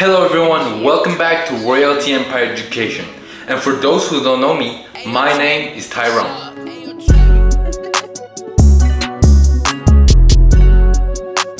Hello everyone, welcome back to RoyalT Empire Education. And for those who don't know me, my name is Tyrone.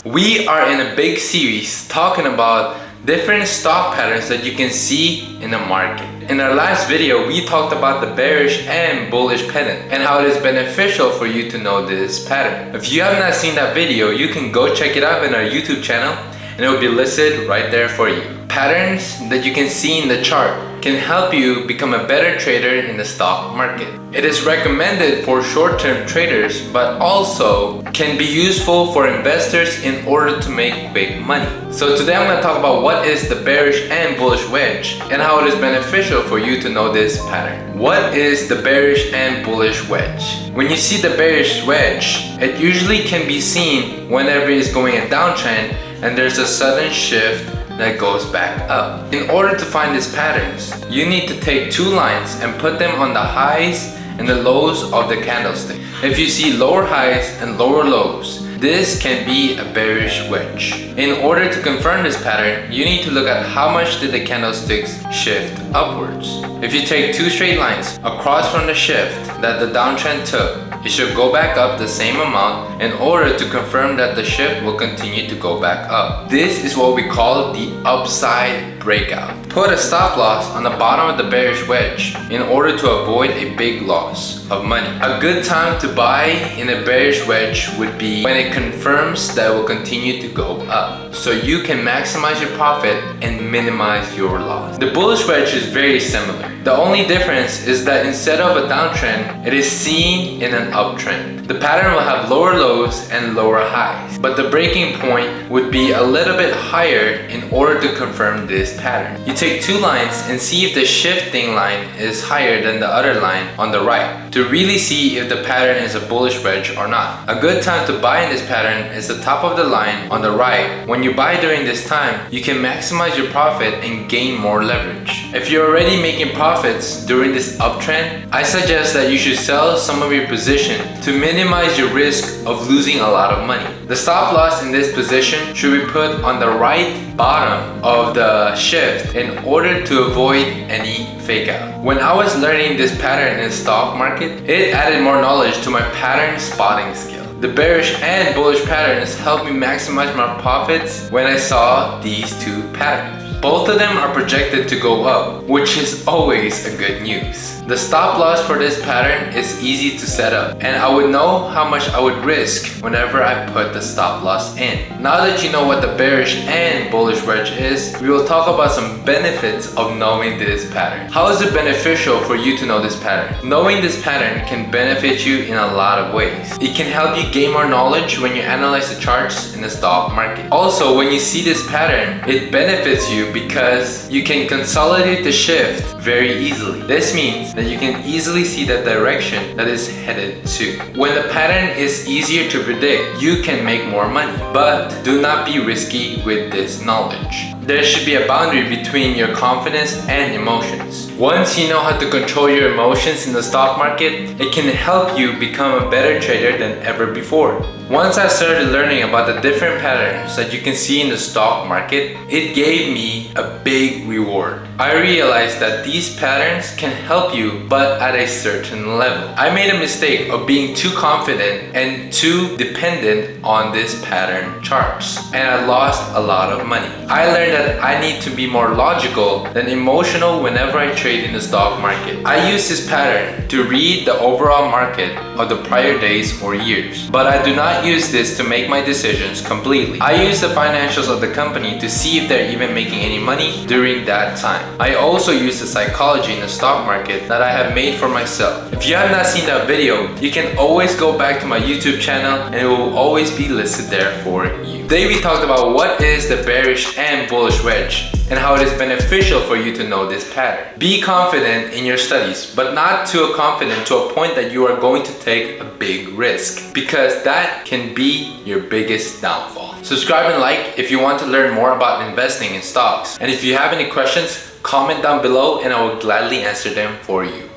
We are in a big series talking about different stock patterns that you can see in the market. In our last video, we talked about the bearish and bullish pennant and how it is beneficial for you to know this pattern. If you have not seen that video, you can go check it out in our YouTube channel and it will be listed right there for you. Patterns that you can see in the chart can help you become a better trader in the stock market. It is recommended for short-term traders, but also can be useful for investors in order to make quick money. So today I'm going to talk about what is the bearish and bullish wedge and how it is beneficial for you to know this pattern. What is the bearish and bullish wedge? When you see the bearish wedge, it usually can be seen whenever it's going a downtrend and there's a sudden shift that goes back up. In order to find these patterns, you need to take two lines and put them on the highs and the lows of the candlestick. If you see lower highs and lower lows, this can be a bearish wedge. In order to confirm this pattern, you need to look at how much did the candlesticks shift upwards. If you take two straight lines across from the shift that the downtrend took, it should go back up the same amount in order to confirm that the shift will continue to go back up. This is what we call the upside breakout. Put a stop loss on the bottom of the bearish wedge in order to avoid a big loss of money. A good time to buy in a bearish wedge would be when it confirms that it will continue to go up, so you can maximize your profit and minimize your loss. The bullish wedge is very similar. The only difference is that instead of a downtrend, it is seen in an uptrend. The pattern will have lower lows and lower highs, but the breaking point would be a little bit higher in order to confirm this pattern. You take two lines and see if the shifting line is higher than the other line on the right to really see if the pattern is a bullish wedge or not. A good time to buy in this pattern is the top of the line on the right. When you buy during this time, you can maximize your profit and gain more leverage. If you're already making profits during this uptrend, I suggest that you should sell some of your position to minimize your risk of losing a lot of money. The stop loss in this position should be put on the right bottom of the shift in order to avoid any fake out. When I was learning this pattern in the stock market, it added more knowledge to my pattern spotting skill. The bearish and bullish patterns helped me maximize my profits when I saw these two patterns. Both of them are projected to go up, which is always a good news. The stop loss for this pattern is easy to set up, and I would know how much I would risk whenever I put the stop loss in. Now that you know what the bearish and bullish wedge is, we will talk about some benefits of knowing this pattern. How is it beneficial for you to know this pattern? Knowing this pattern can benefit you in a lot of ways. It can help you gain more knowledge when you analyze the charts in the stock market. Also, when you see this pattern, it benefits you because you can consolidate the shift very easily. This means that you can easily see the direction that is headed to. When the pattern is easier to predict, you can make more money, but do not be risky with this knowledge. There should be a boundary between your confidence and emotions. Once you know how to control your emotions in the stock market, it can help you become a better trader than ever before. Once I started learning about the different patterns that you can see in the stock market, it gave me a big reward. I realized that these patterns can help you, but at a certain level. I made a mistake of being too confident and too dependent on this pattern charts, and I lost a lot of money. I learned that I need to be more logical than emotional whenever I trade in the stock market. I use this pattern to read the overall market of the prior days or years, but I do not use this to make my decisions completely. I use the financials of the company to see if they're even making any money during that time. I also use the psychology in the stock market that I have made for myself. If you have not seen that video, you can always go back to my YouTube channel and it will always be listed there for you. Today we talked about what is the bearish and bullish wedge and how it is beneficial for you to know this pattern. Be confident in your studies, but not too confident to a point that you are going to take a big risk, because that can be your biggest downfall. Subscribe and like if you want to learn more about investing in stocks. And if you have any questions, comment down below and I will gladly answer them for you.